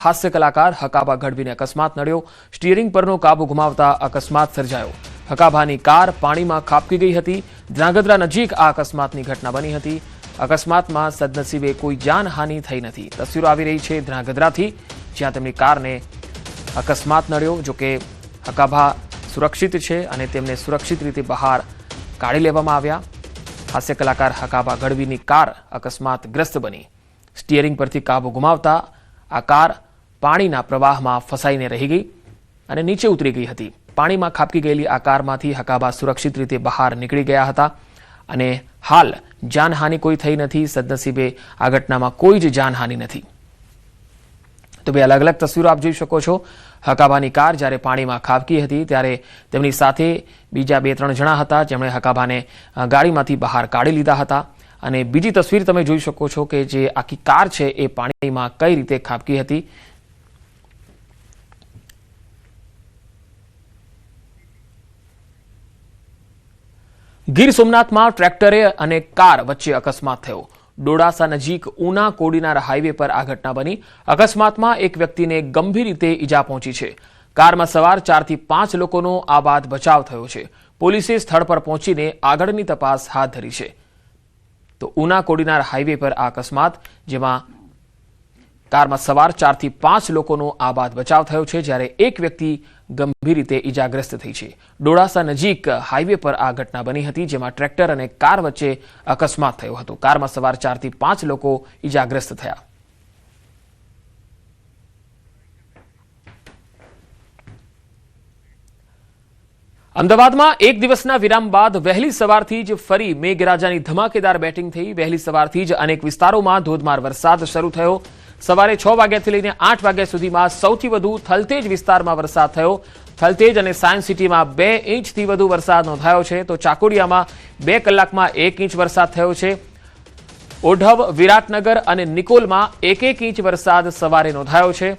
हास्य कलाकार हकाभा गढ़वीने अकस्मात नड्यो। स्टीयरिंग परनो काबू गुमावता अकस्मात सर्जायो। हकाभानी कार पाणीमां खाबकी गई हती। ધ્રાંગધ્રા નજીક આ અકસ્માતની ઘટના બની હતી। અકસ્માતમાં સદનસીબે કોઈ જાનહાનિ થઈ નથી। તસવીરો આવી રહી છે ધ્રાંગધ્રાથી, જ્યાં તેમની કારને અકસ્માત નડ્યો। જોકે હકાભા સુરક્ષિત છે અને તેમને સુરક્ષિત રીતે બહાર કાઢી લેવામાં આવ્યા। હાસ્ય કલાકાર હકાભા ગઢવીની કાર અકસ્માતગ્રસ્ત બની। સ્ટીયરિંગ પરથી કાબુ ગુમાવતા આ કાર પાણીના પ્રવાહમાં ફસાઈને રહી ગઈ અને નીચે ઉતરી ગઈ હતી। પાણીમાં ખાબકી ગયેલી આ કારમાંથી હકાભા સુરક્ષિત રીતે બહાર નીકળી ગયા હતા અને હાલ જાનહાનિ કોઈ થઈ નથી। સદનસીબે આ ઘટનામાં કોઈ જ જાનહાનિ નથી। તો બે અલગ અલગ તસવીરો આપ જોઈ શકો છો। હકાભાની કાર જ્યારે પાણીમાં ખાબકી હતી ત્યારે તેમની સાથે બીજા 2-3 જણા હતા, જેમણે હકાભાને ગાડીમાંથી બહાર કાઢી લીધા હતા। અને બીજી તસવીર તમે જોઈ શકો છો કે જે આખી કાર છે એ પાણીમાં કઈ રીતે ખાબકી હતી। ગીર સોમનાથમાં ટ્રેક્ટરે અને કાર વચ્ચે અકસ્માત થયો। ડોડાસા નજીક ઉના કોડીનાર હાઈવે પર આ ઘટના બની। અકસ્માતમાં એક વ્યક્તિને ગંભીર રીતે ઈજા પહોંચી છે। કારમાં સવાર 4 થી 5 લોકોનો આ બાદ બચાવ થયો છે। પોલીસે સ્થળ પર પહોંચીને આગળની તપાસ હાથ ધરી છે। તો ઉના કોડીનાર હાઈવે પર આ અકસ્માત, જેમાં કારમાં સવાર 4 થી 5 લોકોનો આ બાદ બચાવ થયો છે, જ્યારે એક વ્યક્તિ ગંભીર રીતે ઈજાગ્રસ્ત થઈ છે। ડોડાસા નજીક હાઈવે પર આ ઘટના બની હતી, જેમાં ટ્રેક્ટર અને કાર વચ્ચે અકસ્માત થયો હતો। કારમાં સવાર 4 થી 5 લોકો ઈજાગ્રસ્ત થયા। અમદાવાદમાં એક દિવસના વિરામ બાદ વહેલી સવારથી જ ફરી મેઘરાજાની ધમાકેદાર બેટિંગ થઈ। વહેલી સવારથી જ અનેક વિસ્તારોમાં ધોધમાર વરસાદ શરૂ થયો। સવારે 6 વાગ્યાથી લઈને 8 વાગ્યા સુધીમાં સૌથી વધુ થલતેજ વિસ્તારમાં વરસાદ થયો। થલતેજ અને સાયન્સ સિટીમાં 2 ઇંચથી વધુ વરસાદ નોંધાયો છે, તો ચાકોડિયામાં 2 કલાકમાં 1 ઇંચ વરસાદ થયો છે। ઓઢવ, વિરાટનગર અને નિકોલમાં 1-1 ઇંચ વરસાદ સવારે નોંધાયો છે,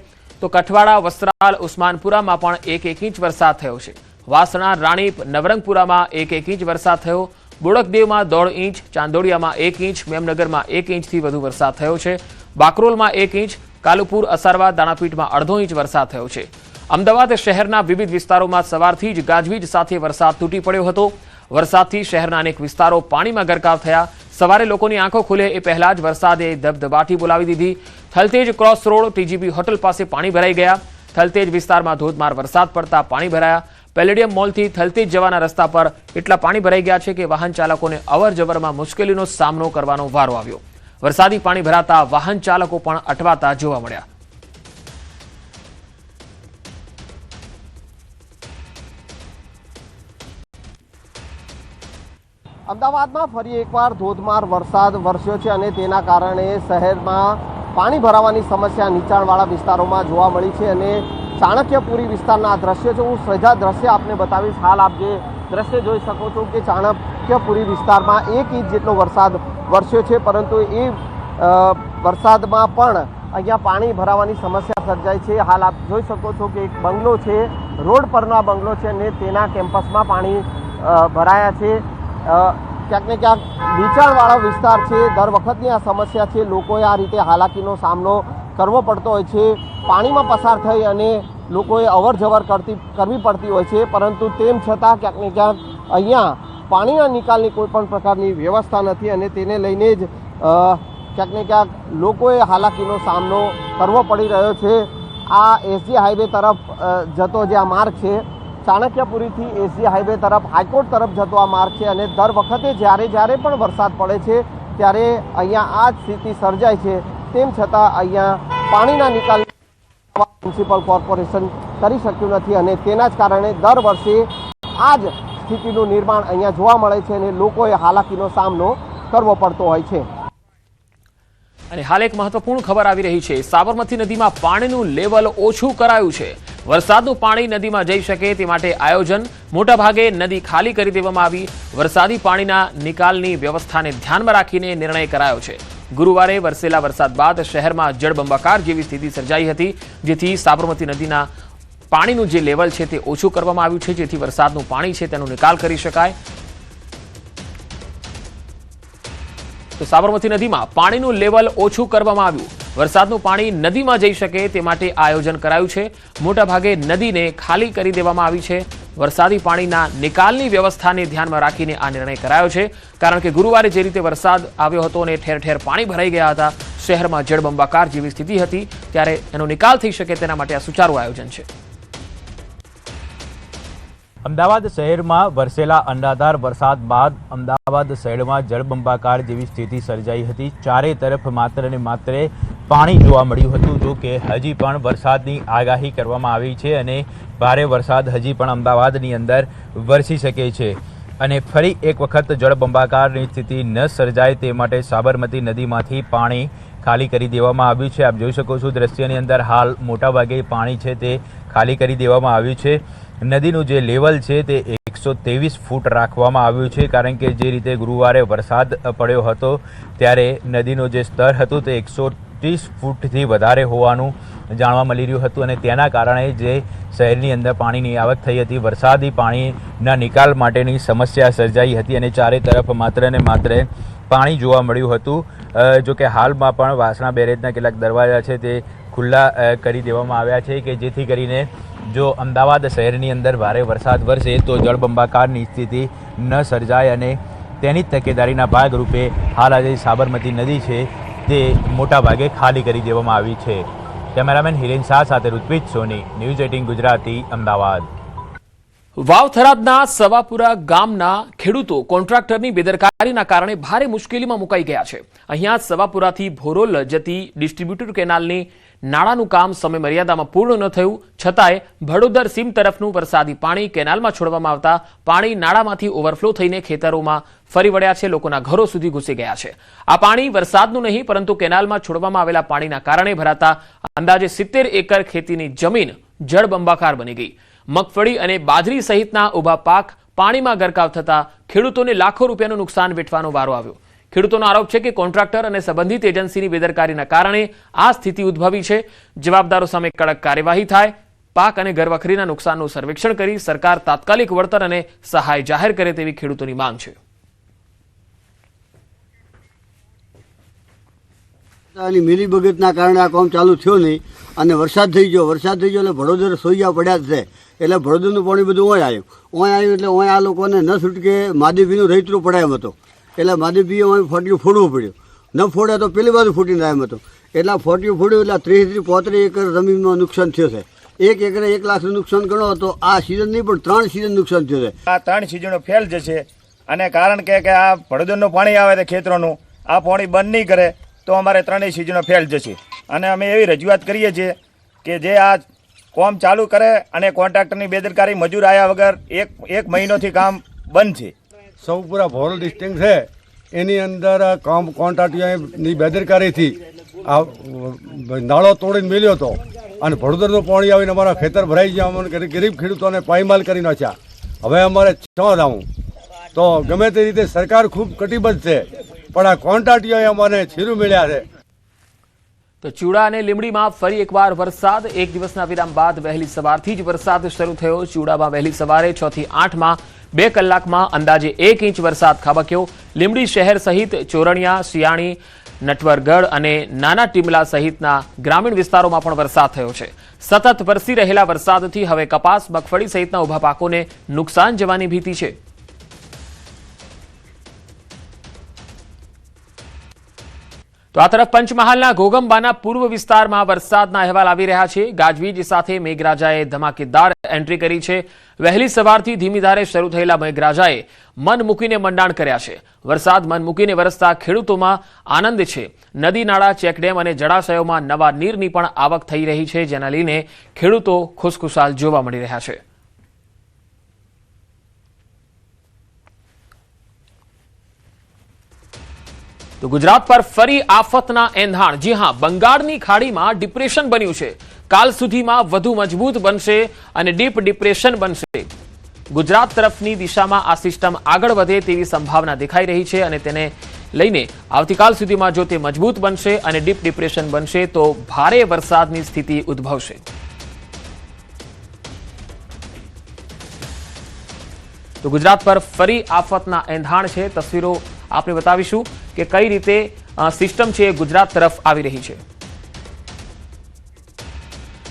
તો કઠવાડા, વસ્ત્રાલ, ઉસ્માનપુરામાં પણ 1-1 ઇંચ વરસાદ થયો છે। વાસણા, રાણીપ, નવરંગપુરામાં 1-1 ઇંચ વરસાદ થયો। બોડકદેવમાં 1.5 ઇંચ, ચાંદોડિયામાં 1 ઇંચ, મેમનગરમાં 1 ઇંચથી વધુ વરસાદ થયો છે। બાકરોલમાં 1 ઇંચ, કાલુપુર, અસારવા, દાણાપીઠમાં 1/2 ઇંચ વરસાદ થયો છે। અમદાવાદ શહેરના વિવિધ વિસ્તારોમાં સવારથી જ ગાજવીજ સાથે વરસાદ તૂટી પડ્યો હતો। વરસાદથી શહેરના અનેક વિસ્તારો પાણીમાં ગરકાવ થયા। સવારે લોકોની આંખો ખુલે એ પહેલા જ વરસાદે ધબધબાટી બોલાવી દીધી। Thaltej cross road TGB hotel પાસે પાણી ભરાઈ ગયા। થલતેજ વિસ્તારમાં ધોધમાર વરસાદ પડતા પાણી ભરાયા। પેલેડિયમ મોલથી થલતેજ જવાના રસ્તા પર એટલા પાણી ભરાઈ ગયા છે કે વાહન ચાલકોને અવર જવરમાં મુશ્કેલીનો સામનો કરવાનો વારો આવ્યો। વરસાદી પાણી ભરાતા વાહન ચાલકો પણ અટવાતા જોવા મળ્યા। અમદાવાદમાં ફરી એકવાર ધોધમાર વરસાદ વરસ્યો છે અને તેના કારણે શહેરમાં પાણી ભરાવાની સમસ્યા નીચાણવાળા વિસ્તારોમાં જોવા મળી છે। અને ચાણક્યપુરી વિસ્તારના દ્રશ્ય છે, હું સીધા દ્રશ્ય આપને બતાવીશ। હાલ આપ જે દ્રશ્ય જોઈ શકો છો કે ચાણક્યપુરી વિસ્તારમાં 1 ઇંચ જેટલો વરસાદ વરસ્યો છે, પરંતુ એ વરસાદમાં પણ અહીંયા પાણી ભરાવાની સમસ્યા સર્જાઈ છે। હાલ આપ જોઈ શકો છો કે એક બંગલો છે, રોડ પરનો આ બંગલો છે અને તેના કેમ્પસમાં પાણી ભરાયા છે। ક્યાંક ને ક્યાંક નીચાણવાળો વિસ્તાર છે, દર વખતની આ સમસ્યા છે। લોકોએ આ રીતે હાલાકીનો સામનો કરવો પડતો હોય છે। પાણીમાં પસાર થઈ અને લોકોએ અવર જવર કરવી પડતી હોય છે, પરંતુ તેમ છતાં ક્યાંક ને ક્યાંક અહીંયા પાણીના નિકાલની કોઈ પણ પ્રકારની વ્યવસ્થા નથી અને તેને લઈને જ ક્યાંક ને ક્યાંક લોકોએ હાલાકીનો સામનો કરવો પડી રહ્યો છે। આ એસજી હાઈવે તરફ જતો જે આ માર્ગ છે, ચાણક્યપુરીથી એસજી હાઈવે તરફ, હાઈકોર્ટ તરફ જતો આ માર્ગ છે અને દર વખતે જ્યારે પણ વરસાદ પડે છે ત્યારે અહીંયા આ જ સ્થિતિ સર્જાય છે। તેમ છતાં અહીંયા પાણીના નિકાલ મ્યુનિસિપલ કોર્પોરેશન કરી શક્યું નથી અને તેના જ કારણે દર વર્ષે આ જ સ્થિતિનું નિર્માણ અહીંયા જોવા મળે છે અને લોકોએ હાલાકીનો સામનો કરવો પડતો હોય છે। અને હાલ એક મહત્વપૂર્ણ ખબર આવી રહી છે। સાબરમતી નદીમાં પાણીનું લેવલ ઓછું કરાયું છે। વરસાદનું પાણી નદીમાં જઈ શકે તે માટે આયોજન, મોટાભાગે નદી ખાલી કરી દેવામાં આવી। વરસાદી પાણીના નિકાલની વ્યવસ્થાને ધ્યાનમાં રાખીને નિર્ણય કરાયો છે। ગુરુવારે વરસેલા વરસાદ બાદ શહેરમાં જળબંબાકાર જેવી સ્થિતિ સર્જાઈ હતી, જેથી સાબરમતી નદીના પાણીનું જે લેવલ છે તે ઓછું કરવામાં આવ્યું છે, જેથી વરસાદનું પાણી છે તેનો નિકાલ કરી શકાય। તો સાબરમતી નદીમાં પાણીનું લેવલ ઓછું કરવામાં આવ્યું। વરસાદનું પાણી નદીમાં જઈ શકે તે માટે આયોજન કરાયું છે। મોટાભાગે નદીને ખાલી કરી દેવામાં આવી છે। વરસાદી પાણીના નિકાલની વ્યવસ્થાને ધ્યાનમાં રાખીને આ નિર્ણય કરાયો છે, કારણ કે ગુરુવારે જે રીતે વરસાદ આવ્યો હતો અને ઠેર ઠેર પાણી ભરાઈ ગયા હતા, શહેરમાં જળબંબાકાર જેવી સ્થિતિ હતી, ત્યારે એનો નિકાલ થઈ શકે તેના માટે આ સુચારું આયોજન છે। અમદાવાદ શહેરમાં વરસેલા અનરાધાર વરસાદ બાદ અમદાવાદ શહેરમાં જળબંબાકાર જેવી સ્થિતિ સર્જાઈ હતી। ચારે તરફ માત્ર અને માત્ર પાણી જોવા મળ્યું હતું। જો કે હજી પણ વરસાદની આગાહી કરવામાં આવી છે અને ભારે વરસાદ હજી પણ અમદાવાદની અંદર વરસી શકે છે અને ફરી એક વખત જળબંબાકારની સ્થિતિ ન સર્જાય તે માટે સાબરમતી નદીમાંથી પાણી ખાલી કરી દેવામાં આવ્યું છે। આપ જોઈ શકો છો દ્રશ્યની અંદર હાલ મોટાભાગે પાણી છે તે ખાલી કરી દેવામાં આવ્યું છે। નદીનું જે લેવલ છે તે 123 ફૂટ રાખવામાં આવ્યું છે, કારણ કે જે રીતે ગુરુવારે વરસાદ પડ્યો હતો ત્યારે નદીનું જે સ્તર હતું તે 130 ફૂટથી વધારે હોવાનું જાણવા મળી રહ્યું હતું અને તેના કારણે જે શહેરની અંદર પાણીની આવક થઈ હતી, વરસાદી પાણીના નિકાલ માટેની સમસ્યા સર્જાઈ હતી અને ચારે તરફ માત્ર ને માત્ર પાણી જોવા મળ્યું હતું। જો કે હાલમાં પણ વાસણા બેરેજના કેટલાક દરવાજા છે તે ખુલ્લા કરી દેવામાં આવ્યા છે કે જેથી કરીને જો અમદાવાદ શહેરની અંદર ભારે વરસાદ વરસે તો જળબંબાકારની સ્થિતિ ન સર્જાય અને તેની તકેદારીના ભાગરૂપે હાલ આજે સાબરમતી નદી છે તે મોટા ભાગે ખાલી કરી દેવામાં આવી છે। કેમેરામેન હિરેન શાહ સાથે ઋત્વિજ સોની, ન્યૂઝ 18 ગુજરાતી, અમદાવાદ। વાવ-થરાદના સવાપુરા ગામના ખેડૂતો કોન્ટ્રાક્ટરની બેદરકારીના કારણે ભારે મુશ્કેલીમાં મુકાઈ ગયા છે। અહીંયા સવાપુરાથી ભોરોલ જતી ડિસ્ટ્રીબ્યુટર કેનાલની નાળાનું કામ સમય મર્યાદામાં પૂર્ણ ન થયું, છતાંય ભડોદર સીમ તરફનું વરસાદી પાણી કેનાલમાં છોડવામાં આવતા પાણી નાળામાંથી ઓવરફ્લો થઈને ખેતરોમાં ફરી વળ્યા છે, લોકોના ઘરો સુધી ઘૂસી ગયા છે। આ પાણી વરસાદનું નહીં પરંતુ કેનાલમાં છોડવામાં આવેલા પાણીના કારણે ભરાતા અંદાજે 70 એકર ખેતીની જમીન જળબંબાકાર બની ગઈ। મગફળી અને બાજરી સહિતના ઊભા પાક પાણીમાં ગરકાવ થતા ખેડૂતોને લાખો રૂપિયાનું નુકસાન વેઠવાનો વારો આવ્યો। ખેડૂતોનો આરોપ છે કે કોન્ટ્રાક્ટર અને સંબંધિત એજન્સીની બેદરકારીના કારણે આ સ્થિતિ ઉદ્ભવી છે। જવાબદારો સામે કડક કાર્યવાહી થાય, પાક અને ઘરવખરીના નુકસાનનું સર્વેક્ષણ કરી સરકાર તાત્કાલિક વળતર અને સહાય જાહેર કરે તેવી ખેડૂતોની માંગ છે। મિલીભગતના કારણે આ કામ ચાલુ થયો નહીં અને વરસાદ થઈ ગયો એટલે ભડોદર સોઈયા પડ્યા જ છે, એટલે ભડોદરનું પાણી બધું ઓય આવ્યું એટલે ઓય આ લોકોને ન છૂટકે માદેવીનું રૈતરું પડાય એમ હતો, એટલે માદેવીએ ઓય ફોટ્યું ફોડવું પડ્યું, ન ફોડ્યા તો પેલી બાજુ ફૂટીને આવ્યો હતો, એટલે ફોટ્યું ફોડ્યું એટલે 30-35 એકર જમીનમાં નુકસાન થયું છે। 1 એકરે 1 લાખનું નુકસાન ગણો તો આ સિઝન નહીં પણ 3 સિઝન નુકસાન થયું છે। આ 3 સિઝનો ફેલ જશે અને કારણ કે આ ભડોદરનું પાણી આવે છે ખેતરોનું, આ પાણી બંધ નહીં કરે તો અમારે 3 સિઝનો ફેલ જશે અને અમે એવી રજૂઆત કરીએ છીએ કે જે આ કામ ચાલુ કરે અને કોન્ટ્રાક્ટરની બેદરકારી, મજૂર આવ્યા વગર એક મહિનોથી કામ બંધ છે। સૌપુરા ભોરોલ ડિસ્ટ્રિક્ટ છે એની અંદર કોન્ટ્રાક્ટરની બેદરકારીથી આ નાળો તોડીને મેલ્યો હતો અને ભડોદરનું પાણી આવીને અમારા ખેતર ભરાઈ ગયા, અમને ગરીબ ખેડૂતોને પાયમાલ કરી નાખ્યા। હવે અમારે છ જાવું તો ગમે તે રીતે સરકાર ખૂબ કટિબદ્ધ છે પણ આ કોન્ટ્રાક્ટોએ અમને છીરું મળ્યા છે। તો ચૂડા અને લીંબડીમાં ફરી એકવાર વરસાદ। એક દિવસના વિરામ બાદ વહેલી સવારથી જ વરસાદ શરૂ થયો। ચૂડામાં વહેલી સવારે 6 થી 8માં 2 કલાકમાં અંદાજે 1 ઇંચ વરસાદ ખાબક્યો। લીંબડી શહેર સહિત ચોરણિયા, સિયાણી, નટવરગઢ અને નાના ટીમલા સહિતના ગ્રામીણ વિસ્તારોમાં પણ વરસાદ થયો છે। સતત વરસી રહેલા વરસાદથી હવે કપાસ, મગફળી સહિતના ઊભા પાકોને નુકસાન જવાની ભીતિ છે। તો આ તરફ પંચમહાલના ઘોગંબાના પૂર્વ વિસ્તારમાં વરસાદના અહેવાલ આવી રહ્યા છે। ગાજવીજ સાથે મેઘરાજાએ ધમાકેદાર એન્ટ્રી કરી છે। વહેલી સવારથી ધીમી ધારે શરૂ થયેલા મેઘરાજાએ મન મૂકીને મંડાણ કર્યા છે। વરસાદ મન મૂકીને વરસતા ખેડૂતોમાં આનંદ છે। નદી, નાળા, ચેકડેમ અને જળાશયોમાં નવા નીરની પણ આવક થઈ રહી છે, જેના લઈને ખેડૂતો ખુશખુશાલ જોવા મળી રહ્યા છે। તો ગુજરાત પર ફરી આફતના એંધાણ। જી હા, બંગાળની ખાડીમાં ડિપ્રેશન બન્યું છે। કાલ સુધીમાં વધુ મજબૂત બનશે અને ડીપ ડિપ્રેશન બનશે। ગુજરાત તરફની દિશામાં આ સિસ્ટમ આગળ વધે તેવી સંભાવના દેખાઈ રહી છે અને તેને લઈને આવતીકાલ સુધીમાં જો તે મજબૂત બનશે અને ડીપ ડિપ્રેશન બનશે તો ભારે વરસાદની સ્થિતિ ઉદ્ભવશે। તો ગુજરાત પર ફરી આફતના એંધાણ છે। તસવીરો આપણે બતાવીશું કે કઈ રીતે સિસ્ટમ છે ગુજરાત તરફ આવી રહી છે।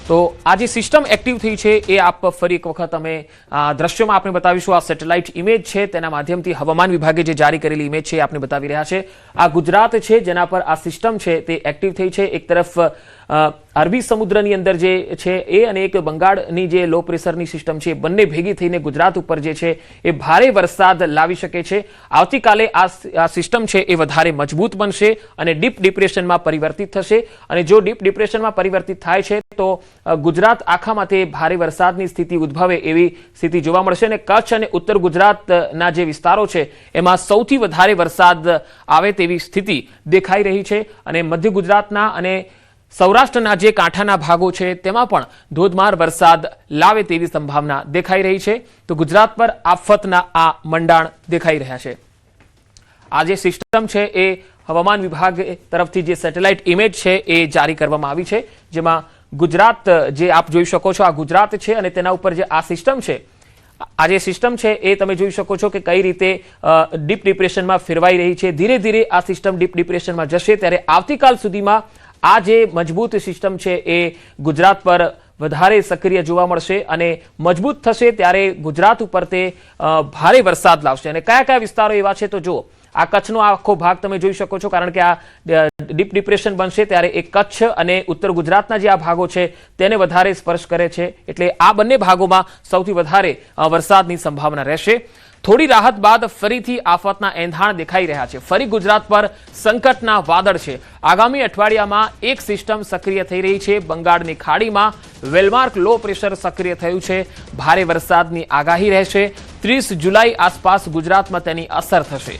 તો આ જે સિસ્ટમ એક્ટિવ થઈ છે એ આપ ફરી એક વખત અમે દ્રશ્યોમાં આપણે બતાવીશું. આ સેટેલાઇટ ઇમેજ છે, તેના માધ્યમથી હવામાન વિભાગે જે જારી કરેલી ઇમેજ છે એ આપણે બતાવી રહ્યા છે. આ ગુજરાત છે જેના પર આ સિસ્ટમ છે તે એક્ટિવ થઈ છે. એક તરફ અરબી સમુદ્રની અંદર જે છે એ અને એક બંગાળની જે લો પ્રેશરની સિસ્ટમ છે બંને ભેગી થઈને ગુજરાત ઉપર જે છે એ ભારે વરસાદ લાવી શકે છે. આવતીકાલે આ સિસ્ટમ છે એ વધારે મજબૂત બનશે અને ડીપ ડિપ્રેશનમાં પરિવર્તિત થશે. અને જો ડીપ ડિપ્રેશનમાં પરિવર્તિત થાય છે તો ગુજરાત આખામાં તે ભારે વરસાદની સ્થિતિ ઉદ્ભવે એવી સ્થિતિ જોવા મળશે. અને કચ્છ અને ઉત્તર ગુજરાતના જે વિસ્તારો છે એમાં સૌથી વધારે વરસાદ આવે તેવી સ્થિતિ દેખાઈ રહી છે. અને મધ્ય ગુજરાતના અને સૌરાષ્ટ્રના જે કાંઠાના ભાગો છે તેમાં પણ ધોધમાર વરસાદ લાવે તેવી સંભાવના દેખાઈ રહી છે. તો ગુજરાત પર આફતના આ મંડાણ દેખાઈ રહ્યા છે. આ જે સિસ્ટમ છે એ હવામાન વિભાગ તરફથી જે સેટેલાઇટ ઇમેજ છે એ જારી કરવામાં આવી છે, જેમાં ગુજરાત જે આપ જોઈ શકો છો આ ગુજરાત છે અને તેના ઉપર જે આ સિસ્ટમ છે, આ જે સિસ્ટમ છે એ તમે જોઈ શકો છો કે કઈ રીતે ડીપ ડિપ્રેશનમાં ફેરવાઈ રહી છે. ધીરે ધીરે આ સિસ્ટમ ડીપ ડિપ્રેશનમાં જશે ત્યારે આવતીકાલ સુધીમાં આ જે મજબૂત સિસ્ટમ છે એ ગુજરાત પર વધારે સક્રિય જોવા મળશે અને મજબૂત થશે ત્યારે ગુજરાત ઉપર તે ભારે વરસાદ લાવશે. અને કયા કયા વિસ્તારો એવા છે તો જુઓ, આ કચ્છનો આખો ભાગ તમે જોઈ શકો છો, કારણ કે આ ડીપ ડિપ્રેશન બનશે ત્યારે એ કચ્છ અને ઉત્તર ગુજરાતના જે આ ભાગો છે તેને વધારે સ્પર્શ કરે છે. એટલે આ બંને ભાગોમાં સૌથી વધારે વરસાદની સંભાવના રહેશે. થોડી રાહત બાદ ફરીથી આફતના એંધાણ દેખાઈ રહ્યા છે. ફરી ગુજરાત પર સંકટના વાદળ છે. આગામી અઠવાડિયામાં એક સિસ્ટમ સક્રિય થઈ રહી છે. બંગાળની ખાડીમાં વેલમાર્ક લો પ્રેશર સક્રિય થયું છે. ભારે વરસાદની આગાહી રહેશે. 30 જુલાઈ આસપાસ ગુજરાતમાં તેની અસર થશે.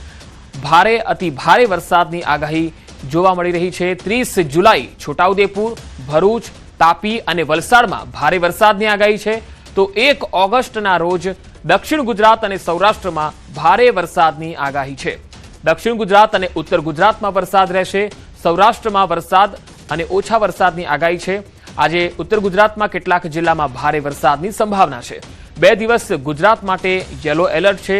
ભારે અતિ ભારે વરસાદની આગાહી જોવા મળી રહી છે. 30 જુલાઈ છોટાઉદેપુર, ભરૂચ, તાપી અને વલસાડમાં ભારે વરસાદની આગાહી છે. તો 1 ઓગસ્ટના રોજ દક્ષિણ ગુજરાત અને સૌરાષ્ટ્રમાં ભારે વરસાદની આગાહી છે. દક્ષિણ ગુજરાત અને ઉત્તર ગુજરાતમાં વરસાદ રહેશે. સૌરાષ્ટ્રમાં વરસાદ અને ઓછા વરસાદની આગાહી છે. આજે ઉત્તર ગુજરાતમાં કેટલાક જિલ્લામાં ભારે વરસાદની સંભાવના છે. 2 દિવસ ગુજરાત માટે યલો એલર્ટ છે.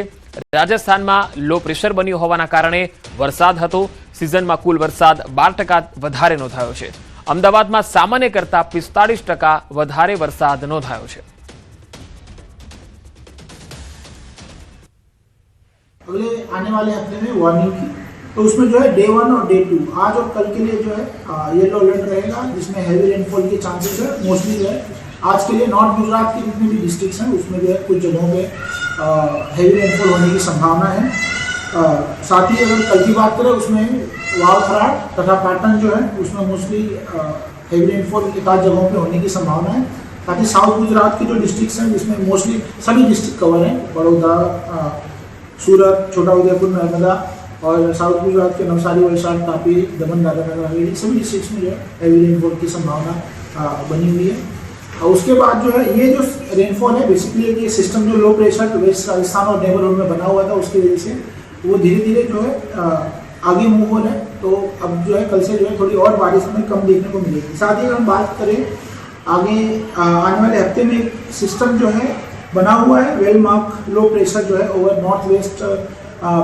રાજસ્થાનમાં લો પ્રેશર બન્યું હોવાના કારણે વરસાદ હતો. સિઝનમાં કુલ વરસાદ 12% વધારે નોંધાયો છે. અમદાવાદમાં સામાન્ય કરતા 45% વધારે વરસાદ નોંધાયો છે. अगले आने वाले हफ्ते में वार्निंग की, तो उसमें जो है डे 1 और डे 2 आज और कल के लिए जो है येलो अलर्ट रहेगा, जिसमें हैवी रेनफॉल के चांसेस है. मोस्टली जो है आज के लिए नॉर्थ गुजरात के जितने भी डिस्ट्रिक्ट्स हैं उसमें जो है कुछ जगहों पे हैवी रेनफॉल होने की संभावना है. साथ ही अगर कल की बात करें उसमें वाव खराट तथा पैटर्न जो है उसमें मोस्टली हैवी रेनफॉल एक आध जगहों पे होने की संभावना है. साथ ही साउथ गुजरात के जो डिस्ट्रिक्ट्स हैं जिसमें मोस्टली सभी डिस्ट्रिक्ट कवर हैं, बड़ौदा, सूरत, छोटाउदेपुर, नर्मदा और साउथ गुजरात के नवसारी, वलसाड, तापी, दमन, दादरा नगर हवेली सभी डिस्ट्रिक्ट्स में जो है हैवी रेनफॉल की संभावना बनी हुई है. और उसके बाद जो है ये जो रेनफॉल है बेसिकली ये सिस्टम जो लो प्रेशर वेस्ट राजस्थान और नेबरहुड में बना हुआ था उसकी वजह से वो धीरे धीरे जो है आगे मूव हो रहा है. तो अब जो है कल से जो है थोड़ी और बारिश हमें कम देखने को मिलेगी. साथ ही अगर हम बात करें आगे आने वाले हफ्ते में सिस्टम जो है बना हुआ है वेलमार्क लो प्रेशर जो है over north west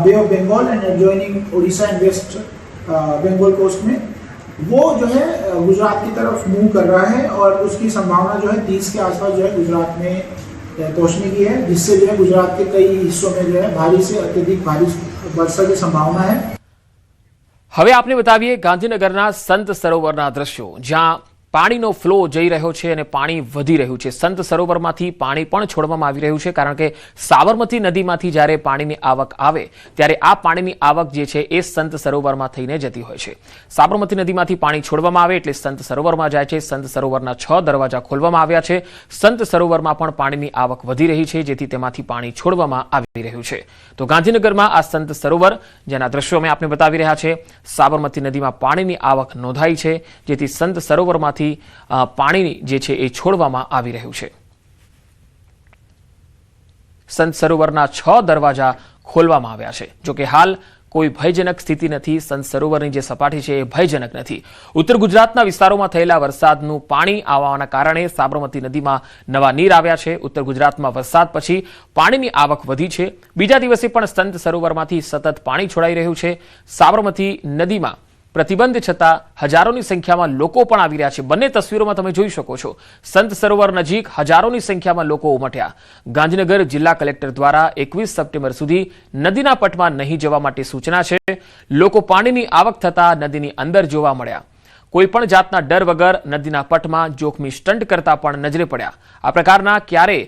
Bay of Bengal and adjoining Orissa and West Bengal coast में वो जो है गुजरात की तरफ मूव कर रहा है और उसकी संभावना जो है 30 के आसपास जो है गुजरात में पहुंचने की है, जिससे जो है गुजरात के कई हिस्सों में जो है भारी से अत्यधिक भारी वर्षा की संभावना है. હવે આપને બતાવીએ ગાંધીનગરના સંત સરોવરના દ્રશ્યો, જ્યાં પાણીનો ફ્લો જઈ રહ્યો છે અને પાણી વધી રહ્યું છે. સંત સરોવરમાંથી પાણી પણ છોડવામાં આવી રહ્યું છે, કારણ કે સાબરમતી નદીમાંથી જ્યારે પાણીની આવક આવે ત્યારે આ પાણીની આવક જે છે એ સંત સરોવરમાં થઈને જતી હોય છે. સાબરમતી નદીમાંથી પાણી છોડવામાં આવે એટલે સંત સરોવરમાં જાય છે. સંત સરોવરના 6 દરવાજા ખોલવામાં આવ્યા છે. સંત સરોવરમાં પણ પાણીની આવક વધી રહી છે, જેથી તેમાંથી પાણી છોડવામાં આવી રહ્યું છે. તો ગાંધીનગરમાં આ સંત સરોવર જેના દ્રશ્યો અમે આપને બતાવી રહ્યા છે, સાબરમતી નદીમાં પાણીની આવક નોંધાઈ છે, જેથી સંત સરોવરમાંથી પાણી જે છે એ છોડવામાં આવી રહ્યું છે. સંત સરોવરના 6 દરવાજા ખોલવામાં આવ્યા છે. જોકે હાલ કોઈ ભયજનક સ્થિતિ નથી. સંત સરોવરની જે સપાટી છે એ ભયજનક નથી. ઉત્તર ગુજરાતના વિસ્તારોમાં થયેલા વરસાદનું પાણી આવવાના કારણે સાબરમતી નદીમાં નવા નીર આવ્યા છે. ઉત્તર ગુજરાતમાં વરસાદ પછી પાણીની આવક વધી છે. બીજા દિવસે પણ સંત સરોવરમાંથી સતત પાણી છોડાઈ રહ્યું છે. સાબરમતી નદીમાં પ્રતિબંધ છતાં હજારોની સંખ્યામાં લોકો પણ આવી રહ્યા છે। બંને તસવીરોમાં તમે જોઈ શકો છો, સંત સરોવર નજીક હજારોની સંખ્યામાં લોકો ઉમટ્યા। ગાંધીનગર જિલ્લા કલેક્ટર દ્વારા 21 સપ્ટેમ્બર સુધી નદીના પટમાં નહીં જવા માટે સૂચના છે। લોકો પાણીની આવક થતા નદીની અંદર જોવા મળ્યા। કોઈપણ જાતના ડર વગર નદીના પટમાં જોખમી સ્ટન્ટ કરતા પણ નજરે પડ્યા। આ પ્રકારના ક્યારે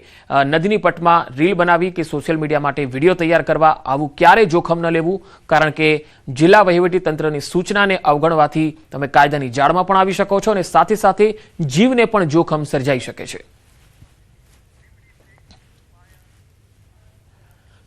નદીની પટમાં રીલ બનાવી કે સોશિયલ મીડિયા માટે વિડીયો તૈયાર કરવા આવું ક્યારે જોખમ ન લેવું, કારણ કે જિલ્લા વહીવટી તંત્રની સૂચનાને અવગણવાથી તમે કાયદાની જાળમાં પણ આવી શકો છો અને સાથે સાથે જીવને પણ જોખમ સર્જાઈ શકે છે।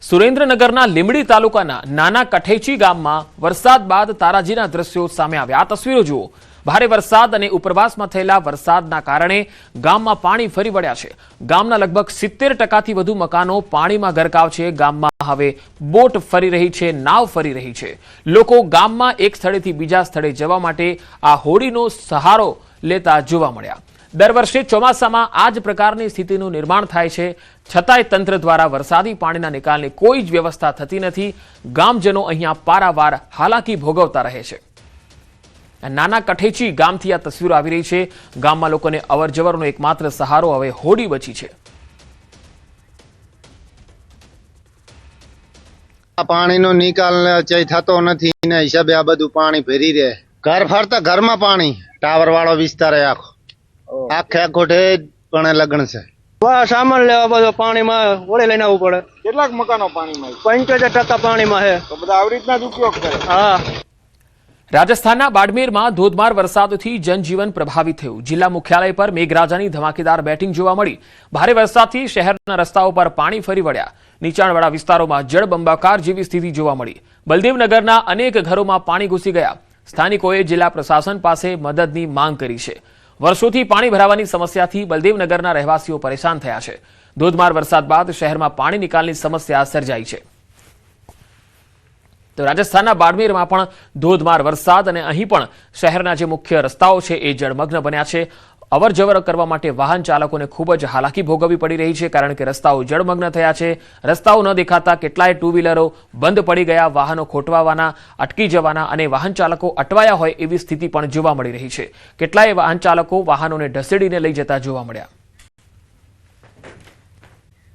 સુરેન્દ્રનગરના લીંબડી તાલુકાના નાના કઠેચી ગામમાં વરસાદ બાદ તારાજીના દ્રશ્યો સામે આવ્યા। આ તસવીરો જુઓ। ભારે વરસાદ અને ઉપરવાસમાં થયેલા વરસાદના કારણે ગામમાં પાણી ફરી વળ્યા છે। ગામના લગભગ 70% વધુ મકાનો પાણીમાં ગરકાવ છે। ગામમાં હવે બોટ ફરી રહી છે, નાવ ફરી રહી છે। લોકો ગામમાં એક સ્થળેથી બીજા સ્થળે જવા માટે આ હોડીનો સહારો લેતા જોવા મળ્યા। દર વર્ષે ચોમાસામાં આ જ પ્રકારની સ્થિતિનું નિર્માણ થાય છે, છતાંય તંત્ર દ્વારા વરસાદી પાણીના નિકાલની કોઈ જ વ્યવસ્થા થતી નથી। ગામજનો અહીંયા પારાવાર હાલાકી ભોગવતા રહે છે। નાના કઠેચી ગામથી આ તસવીરો આવી રહી છે। ગામમાં લોકોને અવરજવરનો એકમાત્ર સહારો હવે હોડી બચી છે। પાણીનો નિકાલ થતો નથી, એના હિસાબે આ બધું પાણી ભરી રહે। ઘર ફરતા ઘરમાં પાણી, ટાવર વાળો વિસ્તાર આખે આખો પણ લગ્ન છે। સામાન લેવા બધો પાણીમાં ઓળે લઈને આવવું પડે। કેટલાક મકાનો પાણીમાં? 75% પાણીમાં છે। તો બધા આવી રીતના જ ઉપયોગ કરે? હા। રાજસ્થાનના બાડમેરમાં ધોધમાર વરસાદથી જનજીવન પ્રભાવિત થયું। જિલ્લા મુખ્યાલય પર મેઘરાજાની ધમાકેદાર બેટિંગ જોવા મળી। ભારે વરસાદથી શહેરના રસ્તાઓ પર પાણી ફરી વળ્યા। નીચાણવાળા વિસ્તારોમાં જળબંબાકાર જેવી સ્થિતિ જોવા મળી। બલદેવનગરના અનેક ઘરોમાં પાણી ઘૂસી ગયા। સ્થાનિકોએ જિલ્લા પ્રશાસન પાસે મદદની માંગ કરી છે। વર્ષોથી પાણી ભરાવાની સમસ્યાથી બલદેવનગરના રહેવાસીઓ પરેશાન થયા છે। ધોધમાર વરસાદ બાદ શહેરમાં પાણી નિકાલની સમસ્યા સર્જાઈ છે। તો રાજસ્થાનના બાડમેરમાં પણ ધોધમાર વરસાદ અને અહીં પણ શહેરના જે મુખ્ય રસ્તાઓ છે એ જળમગ્ન બન્યા છે। અવરજવર કરવા માટે વાહન ચાલકોને ખૂબ જ હાલાકી ભોગવવી પડી રહી છે, કારણ કે રસ્તાઓ જળમગ્ન થયા છે। રસ્તાઓ ન દેખાતા કેટલાય ટુ વ્હીલરો બંધ પડી ગયા। વાહનો ખોટવાવાના, અટકી જવાના અને વાહન ચાલકો અટવાયા હોય એવી સ્થિતિ પણ જોવા મળી રહી છે। કેટલાય વાહન ચાલકો વાહનોને ઢસેડીને લઈ જતા જોવા મળ્યા।